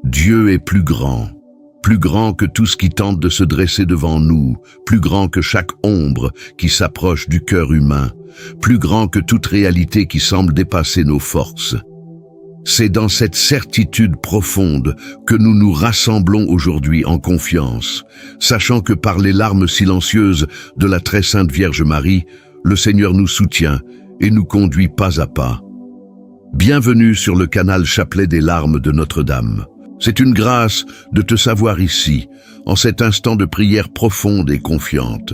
Dieu est plus grand que tout ce qui tente de se dresser devant nous, plus grand que chaque ombre qui s'approche du cœur humain, plus grand que toute réalité qui semble dépasser nos forces. C'est dans cette certitude profonde que nous nous rassemblons aujourd'hui en confiance, sachant que par les larmes silencieuses de la très sainte Vierge Marie, le Seigneur nous soutient et nous conduit pas à pas. Bienvenue sur le canal Chapelet des larmes de Notre-Dame. C'est une grâce de te savoir ici, en cet instant de prière profonde et confiante.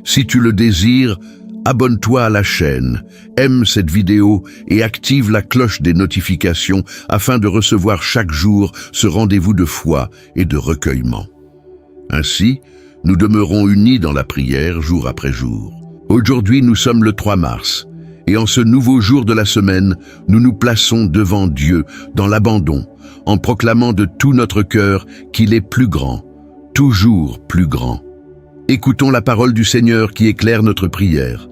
Si tu le désires, abonne-toi à la chaîne, aime cette vidéo et active la cloche des notifications afin de recevoir chaque jour ce rendez-vous de foi et de recueillement. Ainsi, nous demeurons unis dans la prière jour après jour. Aujourd'hui, nous sommes le 3 mars, et en ce nouveau jour de la semaine, nous nous plaçons devant Dieu dans l'abandon, en proclamant de tout notre cœur qu'il est plus grand, toujours plus grand. Écoutons la parole du Seigneur qui éclaire notre prière.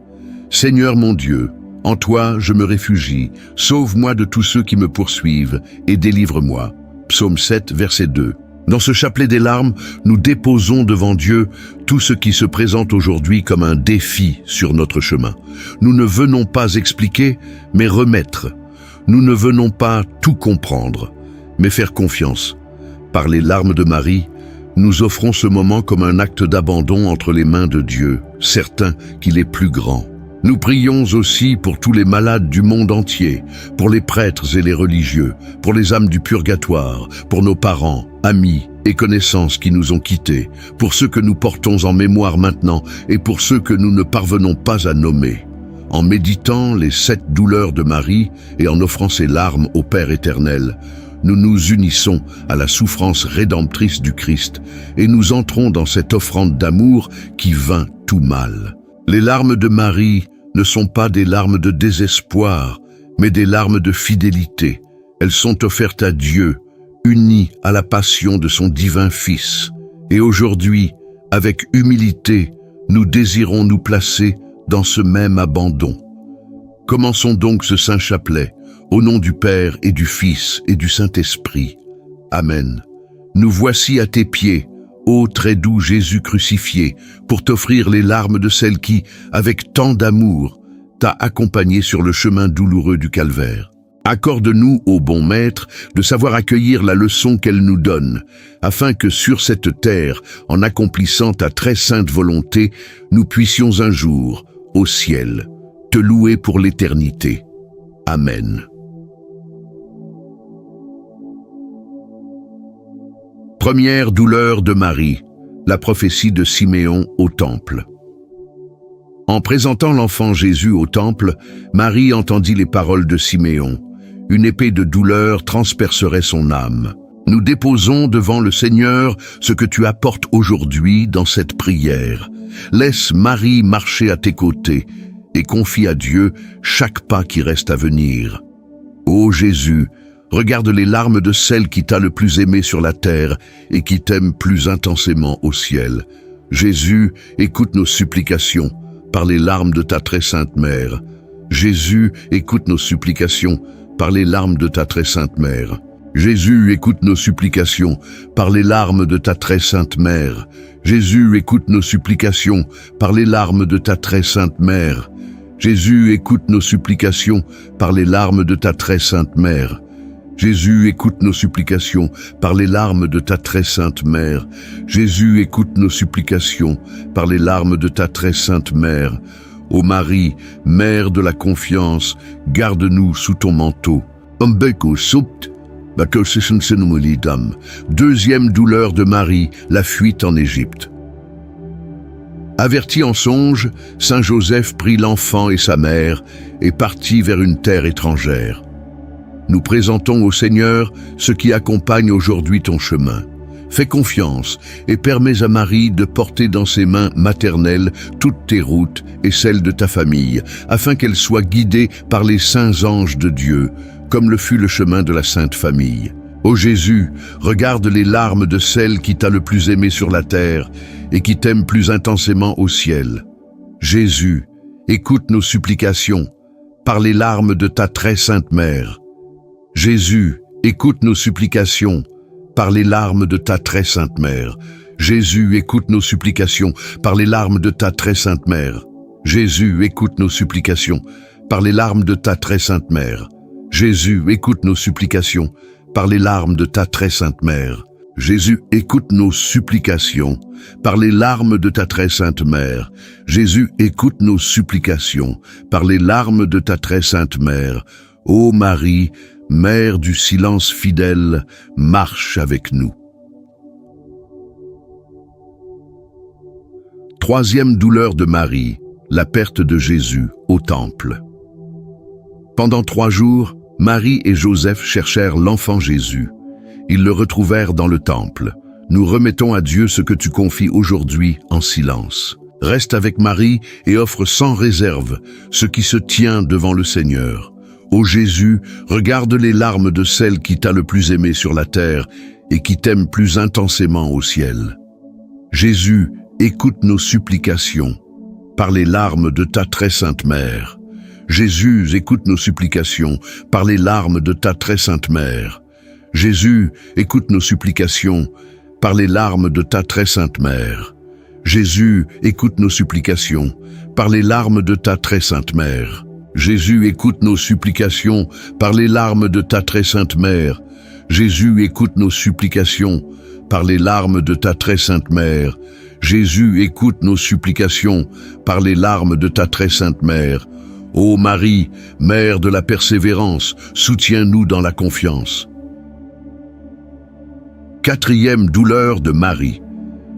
Seigneur mon Dieu, en toi je me réfugie, sauve-moi de tous ceux qui me poursuivent et délivre-moi. Psaume 7, verset 2. Dans ce chapelet des larmes, nous déposons devant Dieu tout ce qui se présente aujourd'hui comme un défi sur notre chemin. Nous ne venons pas expliquer, mais remettre. Nous ne venons pas tout comprendre, mais faire confiance. Par les larmes de Marie, nous offrons ce moment comme un acte d'abandon entre les mains de Dieu, certain qu'il est plus grand. Nous prions aussi pour tous les malades du monde entier, pour les prêtres et les religieux, pour les âmes du purgatoire, pour nos parents, amis et connaissances qui nous ont quittés, pour ceux que nous portons en mémoire maintenant et pour ceux que nous ne parvenons pas à nommer. En méditant les 7 douleurs de Marie et en offrant ses larmes au Père éternel, nous nous unissons à la souffrance rédemptrice du Christ et nous entrons dans cette offrande d'amour qui vainc tout mal. Les larmes de Marie ne sont pas des larmes de désespoir, mais des larmes de fidélité. Elles sont offertes à Dieu, unies à la passion de son divin Fils. Et aujourd'hui, avec humilité, nous désirons nous placer dans ce même abandon. Commençons donc ce saint chapelet, au nom du Père et du Fils et du Saint-Esprit. Amen. Nous voici à tes pieds, ô très doux Jésus crucifié, pour t'offrir les larmes de celle qui, avec tant d'amour, t'a accompagné sur le chemin douloureux du calvaire. Accorde-nous, ô bon Maître, de savoir accueillir la leçon qu'elle nous donne, afin que sur cette terre, en accomplissant ta très sainte volonté, nous puissions un jour, au ciel, te louer pour l'éternité. Amen. Première douleur de Marie, la prophétie de Siméon au Temple. En présentant l'enfant Jésus au Temple, Marie entendit les paroles de Siméon. Une épée de douleur transpercerait son âme. Nous déposons devant le Seigneur ce que tu apportes aujourd'hui dans cette prière. Laisse Marie marcher à tes côtés et confie à Dieu chaque pas qui reste à venir. Ô Jésus, regarde les larmes de celle qui t'a le plus aimé sur la terre et qui t'aime plus intensément au ciel. Jésus, écoute nos supplications par les larmes de ta très sainte mère. Jésus, écoute nos supplications par les larmes de ta très sainte mère. Jésus, écoute nos supplications par les larmes de ta très sainte mère. Jésus, écoute nos supplications par les larmes de ta très sainte mère. Jésus, écoute nos supplications par les larmes de ta très sainte mère. Jésus, écoute nos supplications par les larmes de ta très sainte mère. Jésus, écoute nos supplications par les larmes de ta très sainte mère. Ô Marie, mère de la confiance, garde-nous sous ton manteau. Deuxième douleur de Marie, la fuite en Égypte. Averti en songe, Saint Joseph prit l'enfant et sa mère et partit vers une terre étrangère. Nous présentons au Seigneur ce qui accompagne aujourd'hui ton chemin. Fais confiance et permets à Marie de porter dans ses mains maternelles toutes tes routes et celles de ta famille, afin qu'elle soit guidée par les saints anges de Dieu, comme le fut le chemin de la Sainte Famille. Ô Jésus, regarde les larmes de celle qui t'a le plus aimé sur la terre et qui t'aime plus intensément au ciel. Jésus, écoute nos supplications par les larmes de ta très sainte mère. Jésus, écoute nos supplications par les larmes de ta très sainte mère. Jésus, écoute nos supplications par les larmes de ta très sainte mère. Jésus, écoute nos supplications par les larmes de ta très sainte mère. Jésus, écoute nos supplications par les larmes de ta très sainte mère. Jésus, écoute nos supplications par les larmes de ta très sainte mère. Jésus, écoute nos supplications par les larmes de ta très sainte mère. Ô Marie, Mère du silence fidèle, marche avec nous. Troisième douleur de Marie, la perte de Jésus au temple. Pendant 3 jours, Marie et Joseph cherchèrent l'enfant Jésus. Ils le retrouvèrent dans le temple. Nous remettons à Dieu ce que tu confies aujourd'hui en silence. Reste avec Marie et offre sans réserve ce qui se tient devant le Seigneur. Ô Jésus, regarde les larmes de celle qui t'a le plus aimé sur la terre et qui t'aime plus intensément au ciel. Jésus, écoute nos supplications par les larmes de ta très sainte mère. Jésus, écoute nos supplications par les larmes de ta très sainte mère. Jésus, écoute nos supplications par les larmes de ta très sainte mère. Jésus, écoute nos supplications par les larmes de ta très sainte mère. Jésus, écoute nos supplications par les larmes de ta très sainte mère. Jésus, écoute nos supplications par les larmes de ta très sainte mère. Jésus, écoute nos supplications par les larmes de ta très sainte mère. Ô Marie, Mère de la persévérance, soutiens-nous dans la confiance. Quatrième douleur de Marie,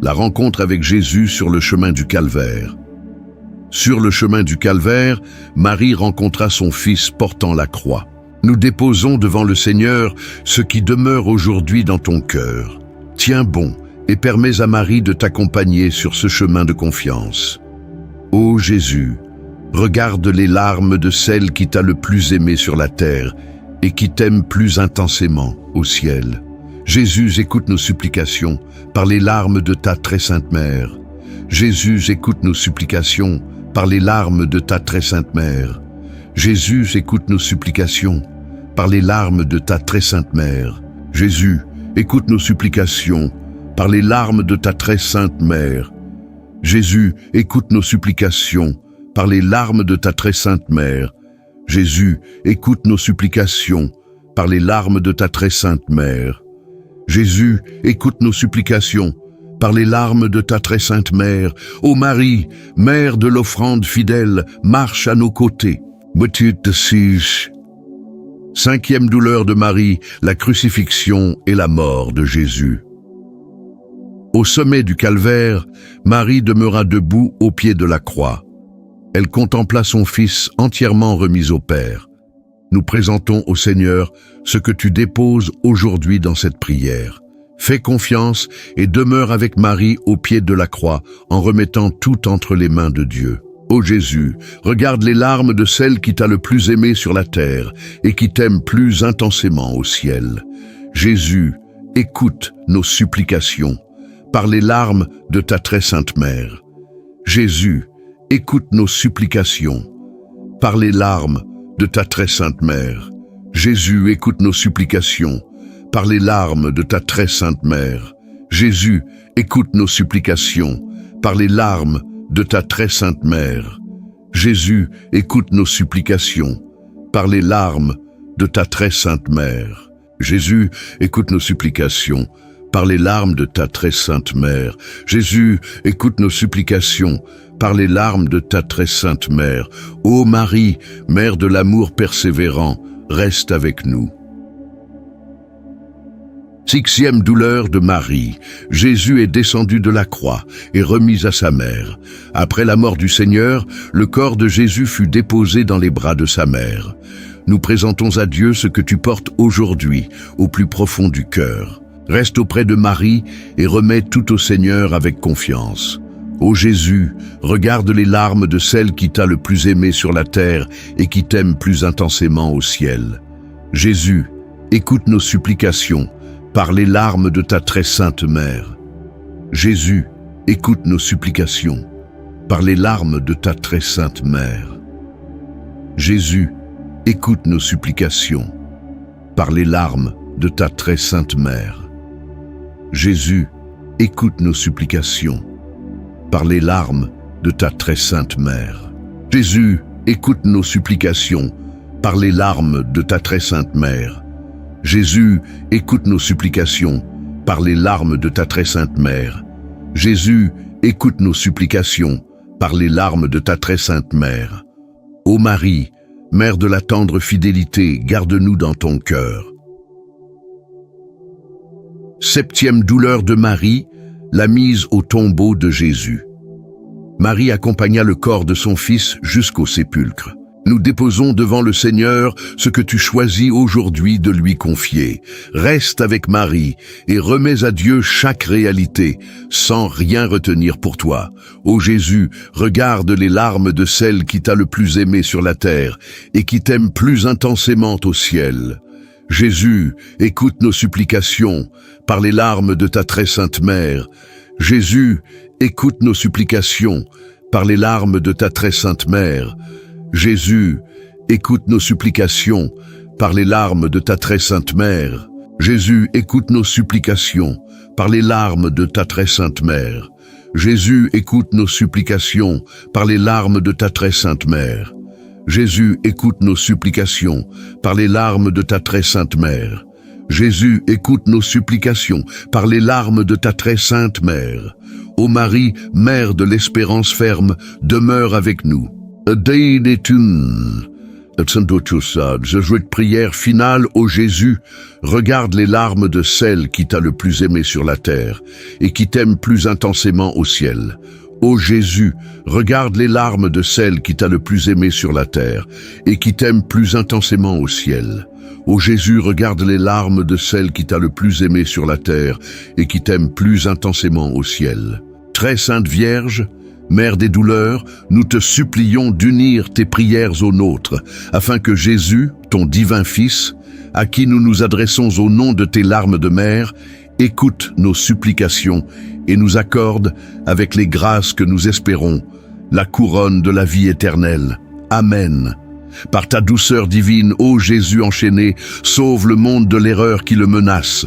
la rencontre avec Jésus sur le chemin du Calvaire. Sur le chemin du Calvaire, Marie rencontra son Fils portant la croix. Nous déposons devant le Seigneur ce qui demeure aujourd'hui dans ton cœur. Tiens bon et permets à Marie de t'accompagner sur ce chemin de confiance. Ô Jésus, regarde les larmes de celle qui t'a le plus aimé sur la terre et qui t'aime plus intensément au ciel. Jésus, écoute nos supplications par les larmes de ta très sainte mère. Jésus, écoute nos supplications par les larmes de ta très sainte mère. Jésus, écoute nos supplications par les larmes de ta très sainte mère. Jésus, écoute nos supplications par les larmes de ta très sainte mère. Jésus, écoute nos supplications par les larmes de ta très sainte mère. Jésus, écoute nos supplications par les larmes de ta très sainte mère. Jésus, écoute nos supplications par les larmes de ta très sainte mère. Ô Marie, Mère de l'offrande fidèle, marche à nos côtés. Petite Sige. Cinquième douleur de Marie, la crucifixion et la mort de Jésus. Au sommet du calvaire, Marie demeura debout au pied de la croix. Elle contempla son Fils entièrement remis au Père. Nous présentons au Seigneur ce que tu déposes aujourd'hui dans cette prière. Fais confiance et demeure avec Marie au pied de la croix en remettant tout entre les mains de Dieu. Ô Jésus, regarde les larmes de celle qui t'a le plus aimé sur la terre et qui t'aime plus intensément au ciel. Jésus, écoute nos supplications par les larmes de ta très sainte mère. Jésus, écoute nos supplications par les larmes de ta très sainte mère. Jésus, écoute nos supplications par les larmes de ta très sainte mère. Jésus, écoute nos supplications par les larmes de ta très sainte mère. Jésus, écoute nos supplications par les larmes de ta très sainte mère. Jésus, écoute nos supplications par les larmes de ta très sainte mère. Jésus, écoute nos supplications par les larmes de ta très sainte mère. Ô Marie, Mère de l'amour persévérant, reste avec nous. Sixième douleur de Marie, Jésus est descendu de la croix et remis à sa mère. Après la mort du Seigneur, le corps de Jésus fut déposé dans les bras de sa mère. Nous présentons à Dieu ce que tu portes aujourd'hui, au plus profond du cœur. Reste auprès de Marie et remets tout au Seigneur avec confiance. Ô Jésus, regarde les larmes de celle qui t'a le plus aimé sur la terre et qui t'aime plus intensément au ciel. Jésus, écoute nos supplications par les larmes de ta très sainte mère. Jésus, écoute nos supplications par les larmes de ta très sainte mère. Jésus, écoute nos supplications par les larmes de ta très sainte mère. Jésus, écoute nos supplications par les larmes de ta très sainte mère. Jésus, écoute nos supplications par les larmes de ta très sainte mère. Jésus, écoute nos supplications par les larmes de ta très sainte mère. Jésus, écoute nos supplications par les larmes de ta très sainte mère. Ô Marie, Mère de la tendre fidélité, garde-nous dans ton cœur. Septième douleur de Marie, la mise au tombeau de Jésus. Marie accompagna le corps de son fils jusqu'au sépulcre. Nous déposons devant le Seigneur ce que tu choisis aujourd'hui de lui confier. Reste avec Marie et remets à Dieu chaque réalité, sans rien retenir pour toi. Ô Jésus, regarde les larmes de celle qui t'a le plus aimé sur la terre et qui t'aime plus intensément au ciel. Jésus, écoute nos supplications par les larmes de ta très sainte mère. Jésus, écoute nos supplications par les larmes de ta très sainte mère. Jésus, écoute nos supplications par les larmes de ta très sainte mère. Jésus, écoute nos supplications par les larmes de ta très sainte mère. Jésus, écoute nos supplications par les larmes de ta très sainte mère. Jésus, écoute nos supplications par les larmes de ta très sainte mère. Jésus, écoute nos supplications par les larmes de ta très sainte mère. Ô Marie, Mère de l'espérance ferme, demeure avec nous. Ce jeu de prière finale, ô Jésus, regarde les larmes de celle qui t'a le plus aimé sur la terre et qui t'aime plus intensément au ciel. Ô Jésus, regarde les larmes de celle qui t'a le plus aimé sur la terre et qui t'aime plus intensément au ciel. Ô Jésus, regarde les larmes de celle qui t'a le plus aimé sur la terre et qui t'aime plus intensément au ciel. Très sainte Vierge, Mère des douleurs, nous te supplions d'unir tes prières aux nôtres, afin que Jésus, ton divin Fils, à qui nous nous adressons au nom de tes larmes de mère, écoute nos supplications et nous accorde, avec les grâces que nous espérons, la couronne de la vie éternelle. Amen. Par ta douceur divine, ô Jésus enchaîné, sauve le monde de l'erreur qui le menace.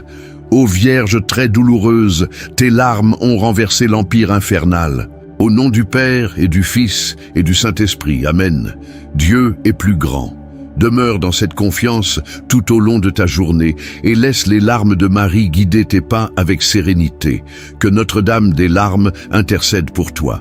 Ô Vierge très douloureuse, tes larmes ont renversé l'empire infernal. Au nom du Père et du Fils et du Saint-Esprit, Amen. Dieu est plus grand. Demeure dans cette confiance tout au long de ta journée et laisse les larmes de Marie guider tes pas avec sérénité. Que Notre-Dame des larmes intercède pour toi.